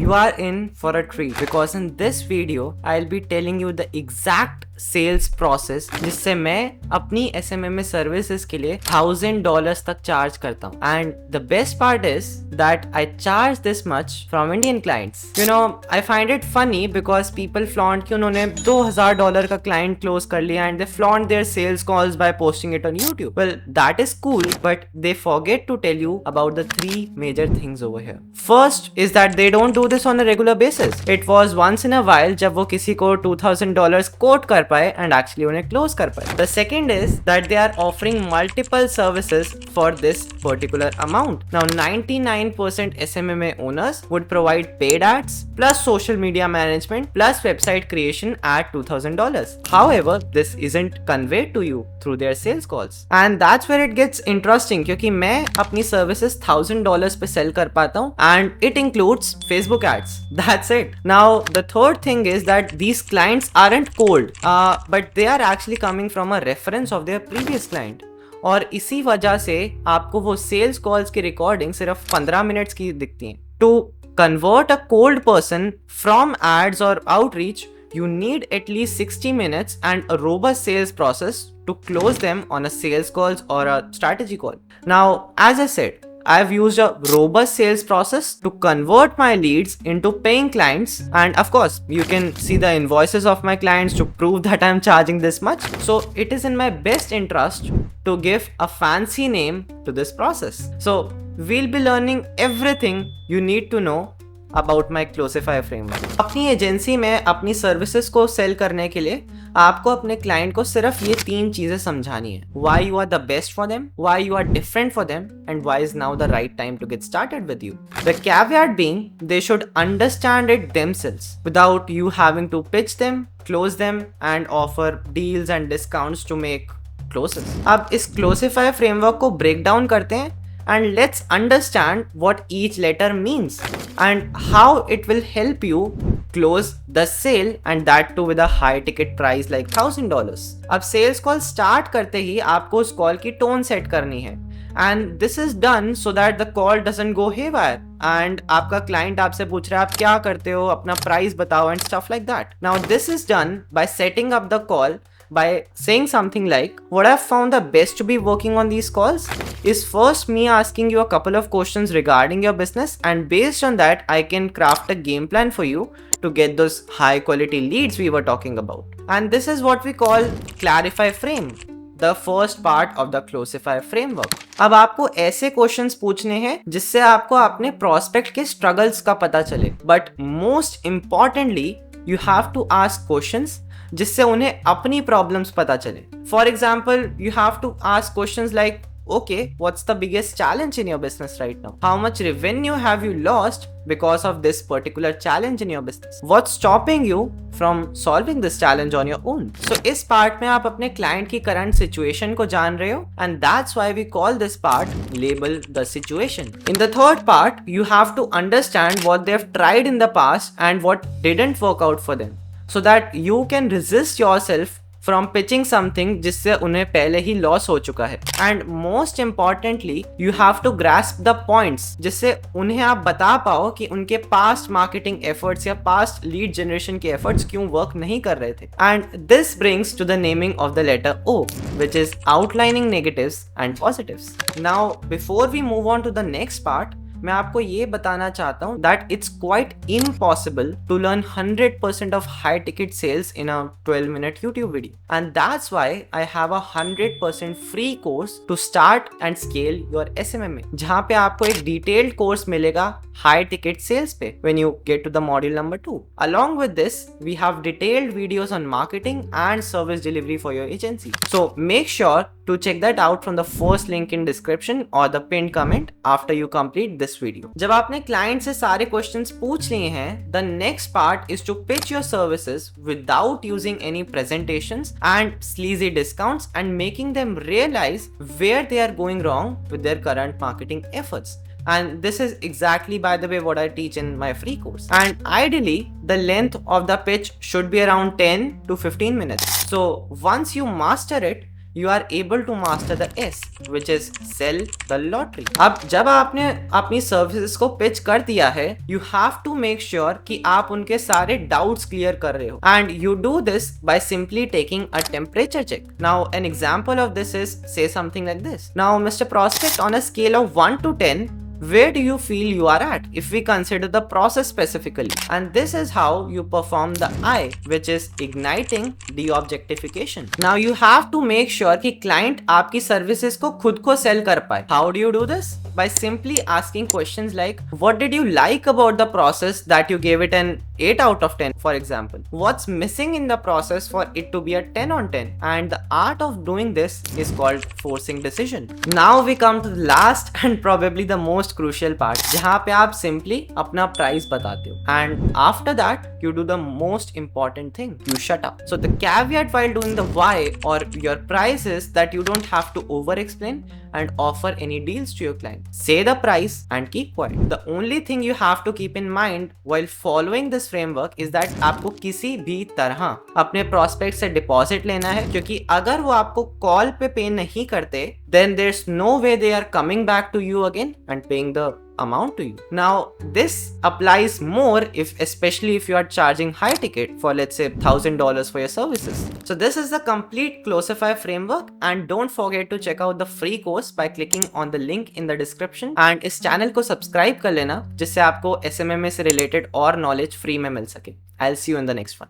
you are in for a treat because in this video I'll be telling you the exact sales process जिससे मैं अपनी SMMA services के लिए $1000 तक charge करता हूँ. And the best part is that I charge this much from Indian clients. You know, I find it funny because people flaunt कि उन्होंने $2000 का क्लाइंट क्लोज कर लिया and they flaunt their sales calls by posting it on YouTube. Well, that is cool, but they forget to tell you about the 3 major things over here. First is that they don't do this on a regular basis. It was once in a while जब वो किसी को $2000 coat कर पाए and actually उन्हें close कर पाए. The second is that they are offering multiple services for this particular amount. Now 99% SMMA owners would provide paid ads plus social media management plus website creation at $2000. However, this isn't conveyed to you through their sales calls. And that's where it gets interesting क्योंकि मैं अपनी services $1000 पे sell कर पाता हूँ and it includes Facebook ads. That's it. Now the third thing is that these clients aren't cold. But they are actually coming from a reference of their previous client. और इसी वजह से आपको वो सेल्स कॉल्स की recording सिर्फ 15 minutes की दिखती हैं. To convert a cold person from ads और outreach, you need at least 60 minutes and a robust sales process to close them on a sales calls or a strategy call. Now, as I said, I've used a robust sales process to convert my leads into paying clients, and of course you can see the invoices of my clients to prove that I'm charging this much. So it is in my best interest to give a fancy name to this process. So we'll be learning everything you need to know about my classify framework. अपनी agency में अपनी services को cell करने के लिए आपको अपने client को सिर्फ ये 3 चीजें समझानी है. Why you are the best for them, why you are different for them, and why is now the right time to get started with you. The caveat being they should understand it themselves without you having to pitch them, close them, and offer deals and discounts to make closes. अब इस क्लोसिफाई framework को break down करते हैं and let's understand what each letter means and how it will help you close the sale, and that too with a high ticket price like $1000. अब sales call start करते ही आपको उस call की tone set करनी है, and this is done so that the call doesn't go haywire and आपका client आपसे पूछ रहा है आप क्या करते हो, अपना price बताओ and stuff like that. Now this is done by setting up the call by saying something like, what I've found the best to be working on these calls is first me asking you a couple of questions regarding your business, and based on that I can craft a game plan for you to get those high quality leads we were talking about. And this is what we call clarify frame, the first part of the Closify framework. अब आपको ऐसे questions पूछने हैं जिससे आपको अपने prospect के struggles का पता चले, but most importantly you have to ask questions जिससे उन्हें अपनी प्रॉब्लम्स पता चले. For example, you have to ask questions like, okay, what's the biggest challenge in your business right now? How much revenue have you lost because of this particular challenge in your business? What's stopping you from solving this challenge on your own? So इस part में आप अपने client की current situation को जान रहे हो, and that's why we call this part label the situation. In the third part, you have to understand what they've tried in the past and what didn't work out for them, so that you can resist yourself from pitching something जिससे उन्हें पहले ही loss हो चुका है. And most importantly you have to grasp the points जिससे उन्हें आप बता पाओ कि उनके पास्ट मार्केटिंग एफर्ट्स या पास्ट लीड जनरेशन के एफर्ट्स क्यों वर्क नहीं कर रहे थे. And this brings to the naming of the letter O, which is outlining negatives and positives. Now before we move on to the next part, मैं आपको ये बताना चाहता हूँ that it's quite impossible to learn 100% of high ticket sales in a 12-minute YouTube video, and that's why I have a 100% free course to start and scale your SMMA, जहाँ पे आपको एक detailed course मिलेगा high ticket sales पे when you get to the module number 2. Along with this, we have detailed videos on marketing and service delivery for your agency. So make sure to check that out from the first link in description or the pinned comment after you complete this video. जब आपने client से सारे questions पूछ लिए हैं, the next part is to pitch your services without using any presentations and sleazy discounts and making them realize where they are going wrong with their current marketing efforts. And this is exactly, by the way, what I teach in my free course. And ideally, the length of the pitch should be around 10 to 15 minutes. So once you master it, you are able to master the S, which is sell the lottery. अब जब आपने अपनी services को pitch कर दिया है, you have to make sure कि आप उनके सारे डाउट्स क्लियर कर रहे हो, and you do this by simply taking a temperature check. Now an example of this is, say something like this: now Mr. Prospect, on a scale of 1 to 10, where do you feel you are at if we consider the process specifically? And this is how you perform the I, which is igniting the objectification. Now you have to make sure कि client आपकी services को खुद को sell कर पाए. How do you do this? By simply asking questions like, what did you like about the process that you gave it an 8 out of 10, for example? What's missing in the process for it to be a 10 on 10? And the art of doing this is called forcing decision. Now we come to the last and probably the most crucial part, जहाँ पे आप simply अपना price बताते हो, and after that you do the most important thing: you shut up. So the caveat while doing the why or your price is that you don't have to over explain and offer any deals to your client. Say the price and keep quiet. The only thing you have to keep in mind while following this framework is that आपको किसी भी तरह अपने prospect से deposit लेना है, क्योंकि अगर वो आपको कॉल पे पे नहीं करते, then there's no way they are coming back to you again and paying the amount to you. Now this applies more especially if you are charging high ticket for, let's say, $1,000 for your services. So this is the complete Closify framework, and don't forget to check out the free course by clicking on the link in the description, and इस channel को subscribe कर लेना जिससे आपको SMMA से related और knowledge free में मिल सके. I'll see you in the next one.